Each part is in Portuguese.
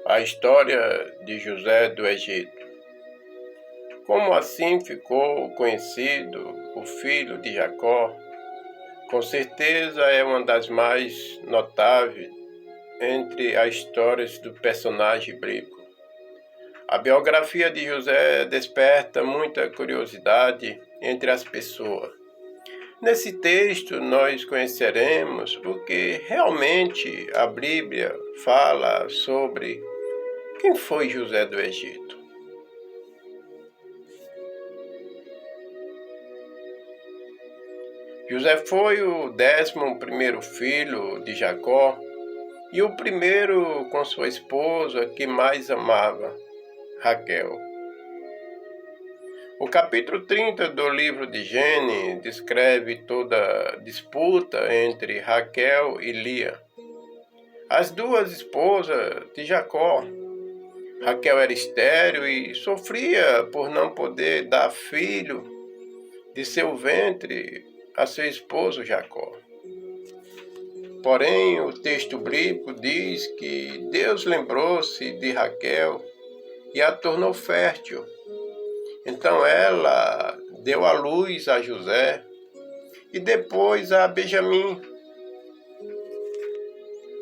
A história de José do Egito. Como assim ficou conhecido o filho de Jacó? Com certeza é uma das mais notáveis entre as histórias do personagem bíblico. A biografia de José desperta muita curiosidade entre as pessoas. Nesse texto, nós conheceremos o que realmente a Bíblia fala sobre quem foi José do Egito. José foi o 11º filho de Jacó e o primeiro com sua esposa que mais amava, Raquel. O capítulo 30 do livro de Gênesis descreve toda a disputa entre Raquel e Lia, as duas esposas de Jacó. Raquel era estéril e sofria por não poder dar filho de seu ventre a seu esposo Jacó. Porém, o texto bíblico diz que Deus lembrou-se de Raquel e a tornou fértil. Então ela deu à luz a José e depois a Benjamim.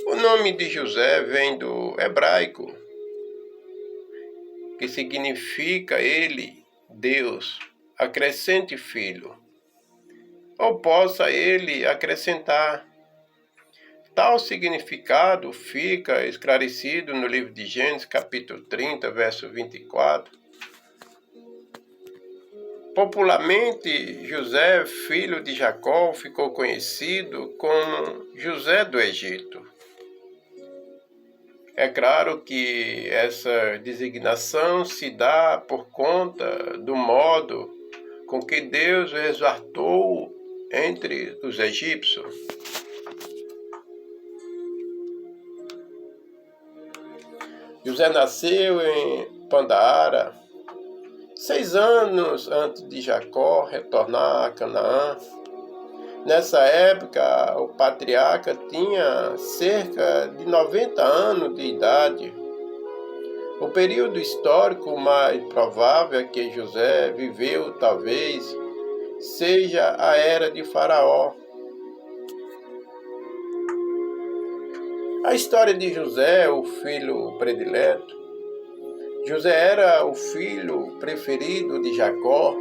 O nome de José vem do hebraico, que significa ele, Deus, acrescente filho, ou possa ele acrescentar. Tal significado fica esclarecido no livro de Gênesis, capítulo 30, verso 24. Popularmente, José, filho de Jacó, ficou conhecido como José do Egito. É claro que essa designação se dá por conta do modo com que Deus o exaltou entre os egípcios. José nasceu em Pandaara, 6 anos antes de Jacó retornar a Canaã. Nessa época, o patriarca tinha cerca de 90 anos de idade. O período histórico mais provável é que José viveu, talvez, seja a era de Faraó. A história de José, o filho predileto. José era o filho preferido de Jacó,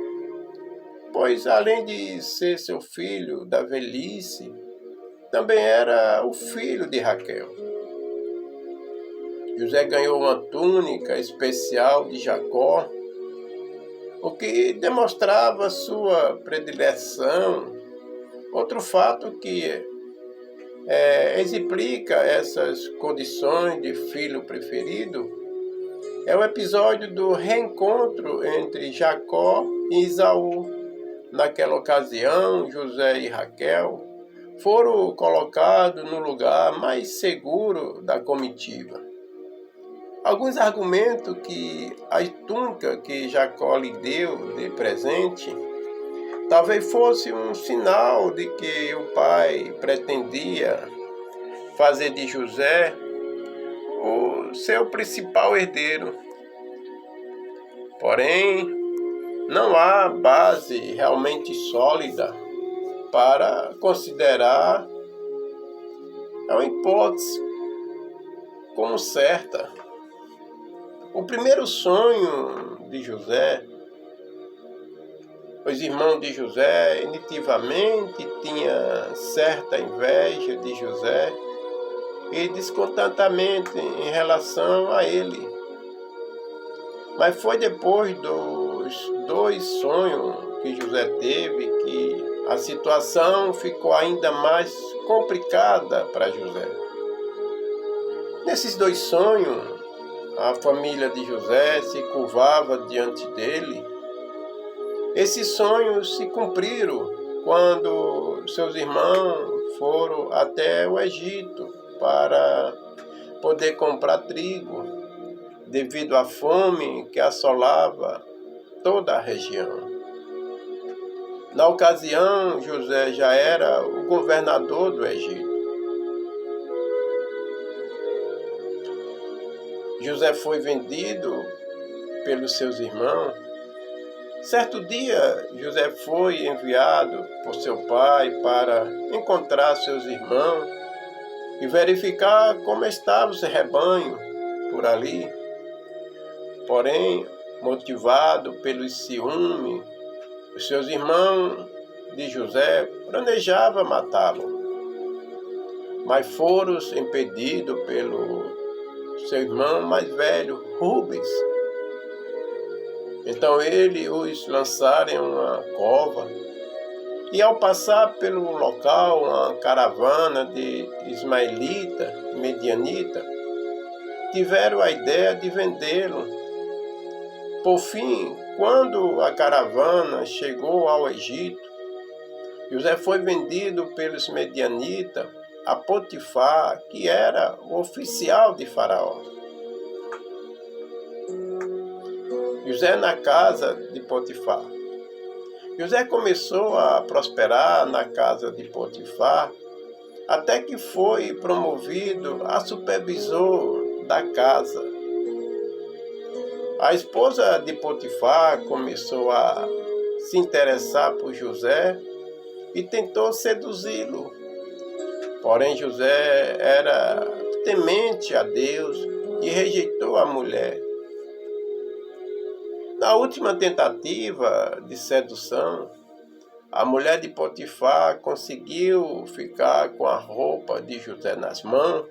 pois além de ser seu filho da velhice, também era o filho de Raquel. José ganhou uma túnica especial de Jacó, o que demonstrava sua predileção. Outro fato que explica essas condições de filho preferido é o episódio do reencontro entre Jacó e Esaú. Naquela ocasião, José e Raquel foram colocados no lugar mais seguro da comitiva. Alguns argumentam que a túnica que Jacó lhe deu de presente talvez fosse um sinal de que o pai pretendia fazer de José o seu principal herdeiro. Porém, não há base realmente sólida para considerar uma hipótese como certa. O primeiro sonho de José, os irmãos de José nitidamente tinham certa inveja de José e descontentamento em relação a ele. Mas foi depois dos 2 sonhos que José teve que a situação ficou ainda mais complicada para José. Nesses 2 sonhos, a família de José se curvava diante dele. Esses sonhos se cumpriram quando seus irmãos foram até o Egito para poder comprar trigo, devido à fome que assolava toda a região. Na ocasião, José já era o governador do Egito. José foi vendido pelos seus irmãos. Certo dia, José foi enviado por seu pai para encontrar seus irmãos e verificar como estava o seu rebanho por ali. Porém, motivado pelo ciúme, os seus irmãos de José planejavam matá-lo, mas foram impedidos pelo seu irmão mais velho, Rubens. Então ele os lançaram em uma cova, e ao passar pelo local uma caravana de ismaelita e medianita, tiveram a ideia de vendê-lo. Por fim, quando a caravana chegou ao Egito, José foi vendido pelos medianitas a Potifar, que era o oficial de Faraó. José na casa de Potifar. José começou a prosperar na casa de Potifar, até que foi promovido a supervisor da casa. A esposa de Potifar começou a se interessar por José e tentou seduzi-lo. Porém, José era temente a Deus e rejeitou a mulher. Na última tentativa de sedução, a mulher de Potifar conseguiu ficar com a roupa de José nas mãos.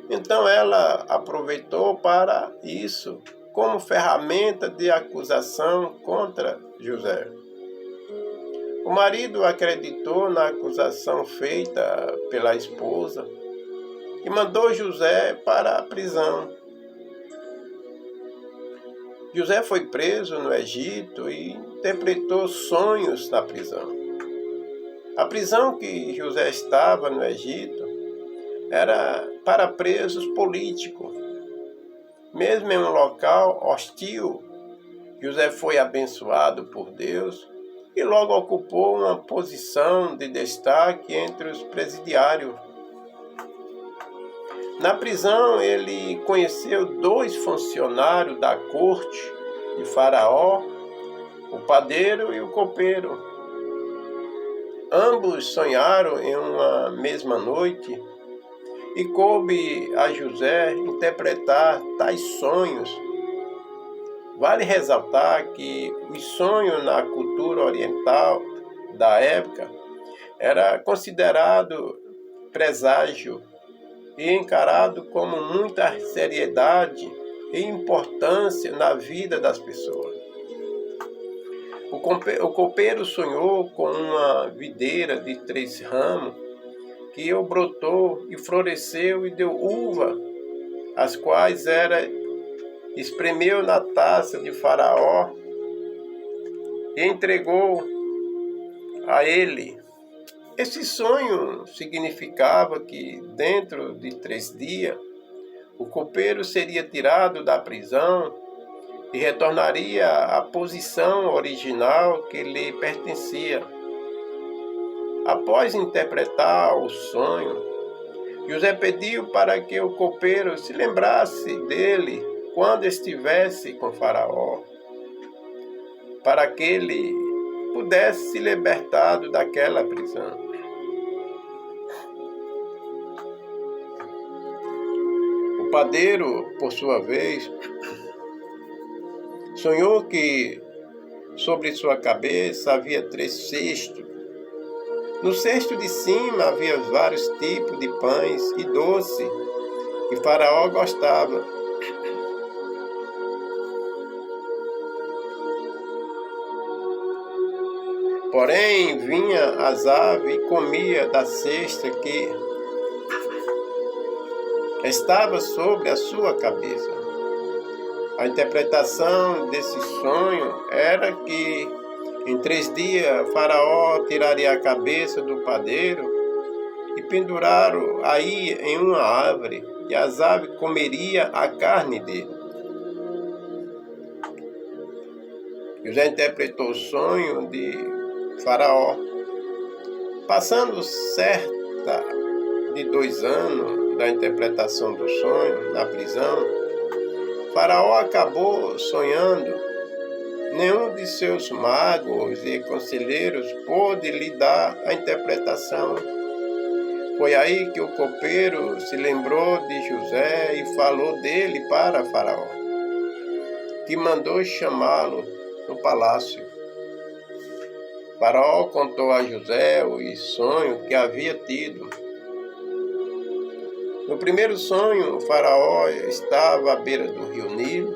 Então ela aproveitou para isso como ferramenta de acusação contra José. O marido acreditou na acusação feita pela esposa e mandou José para a prisão. José foi preso no Egito e interpretou sonhos na prisão. A prisão que José estava no Egito era para presos políticos. Mesmo em um local hostil, José foi abençoado por Deus e logo ocupou uma posição de destaque entre os presidiários. Na prisão, ele conheceu 2 funcionários da corte de Faraó, o padeiro e o copeiro. Ambos sonharam em uma mesma noite e coube a José interpretar tais sonhos. Vale ressaltar que os sonhos na cultura oriental da época era considerado presságio e encarado com muita seriedade e importância na vida das pessoas. O copeiro sonhou com uma videira de 3 ramos que brotou e floresceu e deu uva, as quais espremeu na taça de Faraó e entregou a ele. Esse sonho significava que, dentro de 3 dias, o copeiro seria tirado da prisão e retornaria à posição original que lhe pertencia. Após interpretar o sonho, José pediu para que o copeiro se lembrasse dele quando estivesse com Faraó, para que ele pudesse se libertar daquela prisão. O padeiro, por sua vez, sonhou que sobre sua cabeça havia 3 cestos. No cesto de cima havia vários tipos de pães e doce que Faraó gostava. Porém, vinha as aves e comia da cesta que estava sobre a sua cabeça. A interpretação desse sonho era que em 3 dias Faraó tiraria a cabeça do padeiro e penduraram aí em uma árvore, e as aves comeriam a carne dele. José interpretou o sonho de Faraó. Passando cerca de 2 anos da interpretação do sonho na prisão, Faraó acabou sonhando. Nenhum de seus magos e conselheiros pôde lhe dar a interpretação. Foi aí que o copeiro se lembrou de José e falou dele para Faraó, que mandou chamá-lo no palácio. Faraó contou a José o sonho que havia tido. No primeiro sonho, Faraó estava à beira do rio Nilo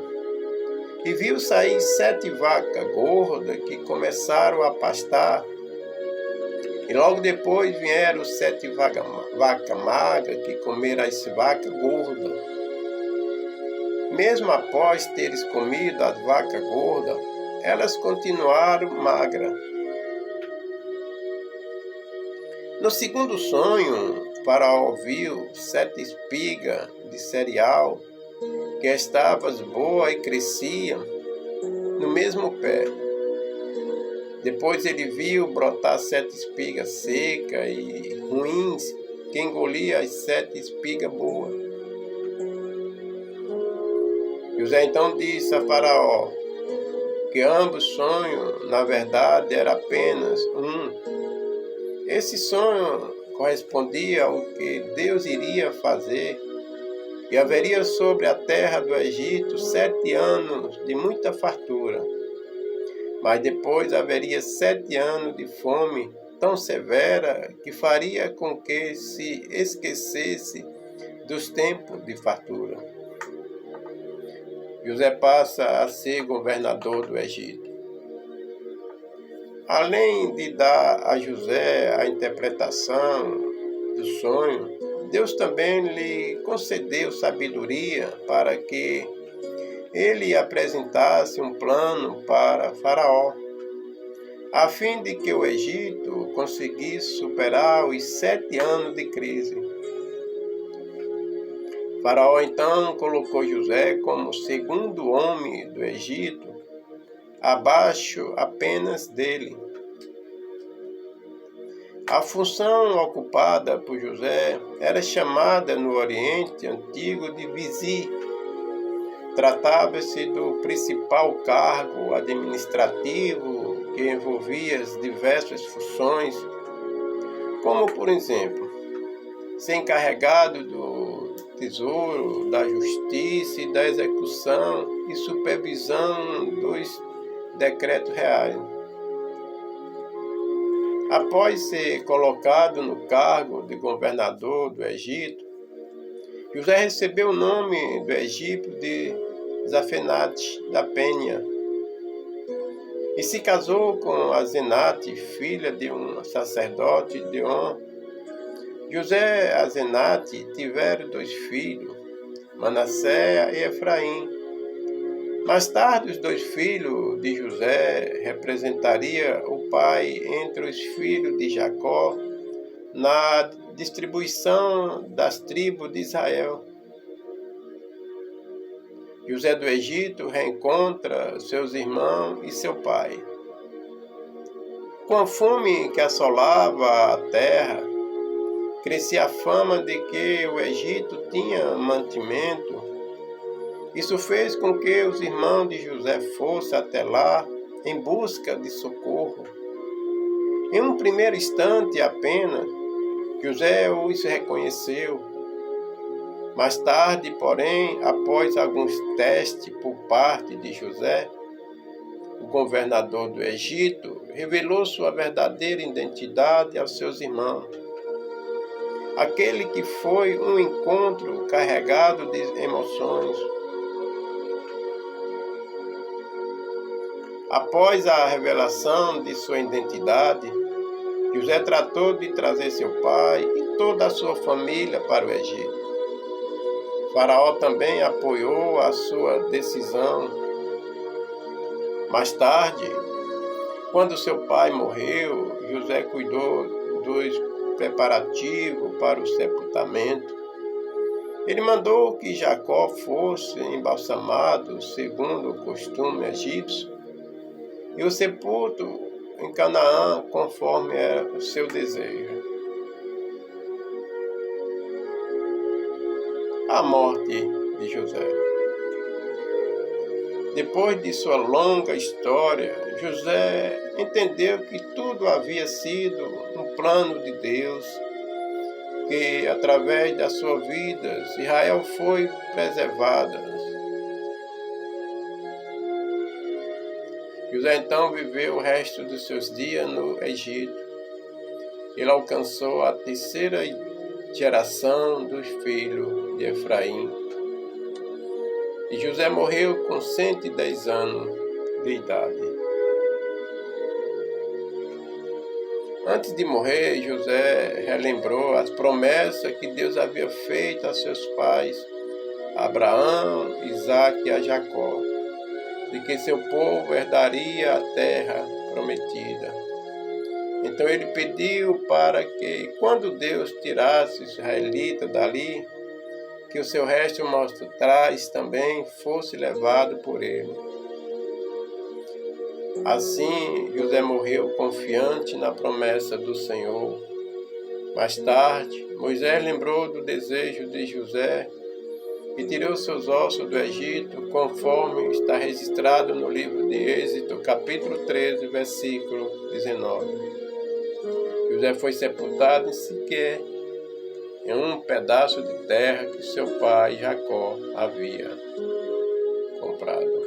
e viu sair 7 vacas gordas que começaram a pastar. E logo depois vieram 7 vacas magras que comeram as vacas gordas. Mesmo após teres comido as vacas gordas, elas continuaram magras. No segundo sonho, Faraó viu 7 espigas de cereal que estavam boas e cresciam no mesmo pé. Depois ele viu brotar 7 espigas secas e ruins que engoliam as 7 espigas boas. José então disse a Faraó que ambos sonhos, na verdade, era apenas um. Esse sonho correspondia ao que Deus iria fazer, e haveria sobre a terra do Egito 7 anos de muita fartura, mas depois haveria 7 anos de fome tão severa que faria com que se esquecesse dos tempos de fartura. José passa a ser governador do Egito. Além de dar a José a interpretação do sonho, Deus também lhe concedeu sabedoria para que ele apresentasse um plano para Faraó, a fim de que o Egito conseguisse superar os 7 anos de crise. Faraó então colocou José como segundo homem do Egito, abaixo apenas dele. A função ocupada por José era chamada no Oriente Antigo de vizir. Tratava-se do principal cargo administrativo que envolvia as diversas funções, como, por exemplo, ser encarregado do tesouro, da justiça e da execução e supervisão dos decretos reais. Após ser colocado no cargo de governador do Egito, José recebeu o nome do egípcio de Zafenate da Penha e se casou com Asenate, filha de um sacerdote de On. José e Asenate tiveram 2 filhos, Manassés e Efraim. Mais tarde, os 2 filhos de José representariam o pai entre os filhos de Jacó na distribuição das tribos de Israel. José do Egito reencontra seus irmãos e seu pai. Com a fome que assolava a terra, crescia a fama de que o Egito tinha mantimento. Isso fez com que os irmãos de José fossem até lá em busca de socorro. Em um primeiro instante apenas, José os reconheceu. Mais tarde, porém, após alguns testes por parte de José, o governador do Egito revelou sua verdadeira identidade aos seus irmãos. Aquele que foi um encontro carregado de emoções. Após a revelação de sua identidade, José tratou de trazer seu pai e toda a sua família para o Egito. Faraó também apoiou a sua decisão. Mais tarde, quando seu pai morreu, José cuidou dos preparativos para o sepultamento. Ele mandou que Jacó fosse embalsamado segundo o costume egípcio e o sepulto em Canaã conforme era o seu desejo. A morte de José. Depois de sua longa história, José entendeu que tudo havia sido um plano de Deus, que através da sua vida Israel foi preservada. José então viveu o resto dos seus dias no Egito. Ele alcançou a terceira geração dos filhos de Efraim. E José morreu com 110 anos de idade. Antes de morrer, José relembrou as promessas que Deus havia feito a seus pais, Abraão, Isaque e a Jacó, de que seu povo herdaria a terra prometida. Então ele pediu para que, quando Deus tirasse os israelitas dali, que o seu resto mostra trás também fosse levado por ele. Assim, José morreu confiante na promessa do Senhor. Mais tarde, Moisés lembrou do desejo de José e tirou seus ossos do Egito, conforme está registrado no livro de Êxodo, capítulo 13, versículo 19. José foi sepultado em Siquém, em um pedaço de terra que seu pai Jacó havia comprado.